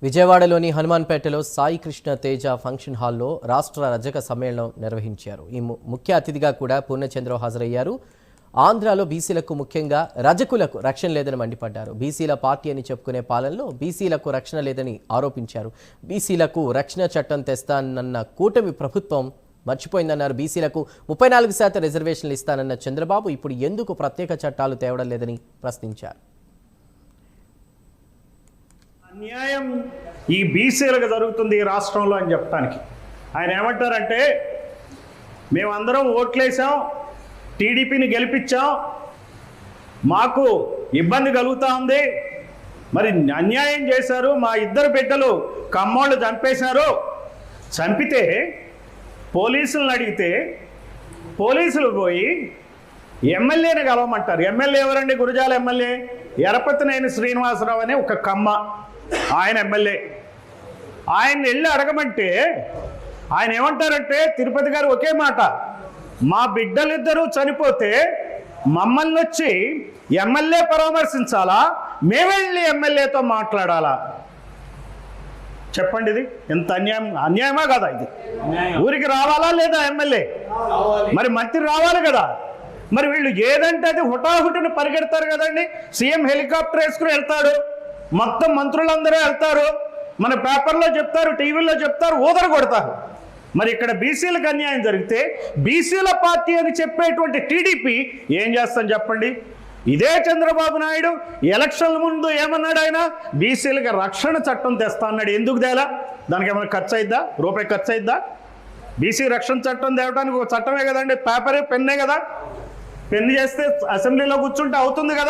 విజయవాడలోని హనుమాన్పేటలో సాయి కృష్ణ తేజ ఫంక్షన్ హాల్లో రాష్ట్ర రజక సమ్మేళనం నిర్వహించారు. ఈ ముఖ్య అతిథిగా కూడా పూర్ణచంద్రరావు హాజరయ్యారు. ఆంధ్రాలో బీసీలకు ముఖ్యంగా రజకులకు రక్షణ లేదని మండిపడ్డారు. బీసీల పార్టీ అని చెప్పుకునే పాలనలో బీసీలకు రక్షణ లేదని ఆరోపించారు. బీసీలకు రక్షణ చట్టం తెస్తానన్న కూటమి ప్రభుత్వం మర్చిపోయిందన్నారు. బీసీలకు 34% రిజర్వేషన్లు ఇస్తానన్న చంద్రబాబు ఇప్పుడు ఎందుకు ప్రత్యేక చట్టాలు తేవడం లేదని ప్రశ్నించారు. అన్యాయం ఈ బీసీలకు జరుగుతుంది ఈ రాష్ట్రంలో అని చెప్పడానికి ఆయన ఏమంటారంటే, మేమందరం ఓట్లేసాం, టీడీపీని గెలిపించాం, మాకు ఇబ్బంది కలుగుతూ ఉంది, మరి అన్యాయం చేశారు, మా ఇద్దరు బిడ్డలు కమ్మోళ్ళు చంపేశారు, చంపితే పోలీసులను అడిగితే పోలీసులు పోయి ఎమ్మెల్యేని కలవమంటారు. ఎమ్మెల్యే ఎవరండి? గురజాల ఎమ్మెల్యే ఎరపతినేని శ్రీనివాసరావు అనే ఒక కమ్మ, ఆయన ఎమ్మెల్యే. ఆయన వెళ్ళి అడగమంటే ఆయన ఏమంటారంటే, తిరుపతి గారు ఒకే మాట, మా బిడ్డలిద్దరూ చనిపోతే మమ్మల్ని వచ్చి ఎమ్మెల్యే పరామర్శించాలా, మేమెళ్ళి ఎమ్మెల్యేతో మాట్లాడాలా? చెప్పండి, ఇది ఎంత అన్యాయం! అన్యాయమా కదా? ఇది ఊరికి రావాలా లేదా ఎమ్మెల్యే? మరి మంత్రి రావాలి కదా. మరి వీళ్ళు ఏదంటే అది హుటాహుటిని పరిగెడతారు కదండి. సీఎం హెలికాప్టర్ వేసుకుని వెళ్తాడు, మొత్తం మంత్రులందరూ వెళ్తారు, మన పేపర్లో చెప్తారు, టీవీలో చెప్తారు, ఊదర కొడతారు. మరి ఇక్కడ బీసీలకు అన్యాయం జరిగితే బీసీల పార్టీ అని చెప్పేటువంటి టీడీపీ ఏం చేస్తాం చెప్పండి? ఇదే చంద్రబాబు నాయుడు ఎలక్షన్ల ముందు ఏమన్నాడు? ఆయన బీసీలకు రక్షణ చట్టం తెస్తా అన్నాడు. ఎందుకు తేలా? దానికి ఏమైనా ఖర్చు అయిద్దా? రూపాయి ఖర్చు అయిద్దా? బీసీ రక్షణ చట్టం తేవడానికి ఒక చట్టమే కదండి, పేపరే, పెన్నే కదా. పెన్ను చేస్తే అసెంబ్లీలో కూర్చుంటే అవుతుంది కదా.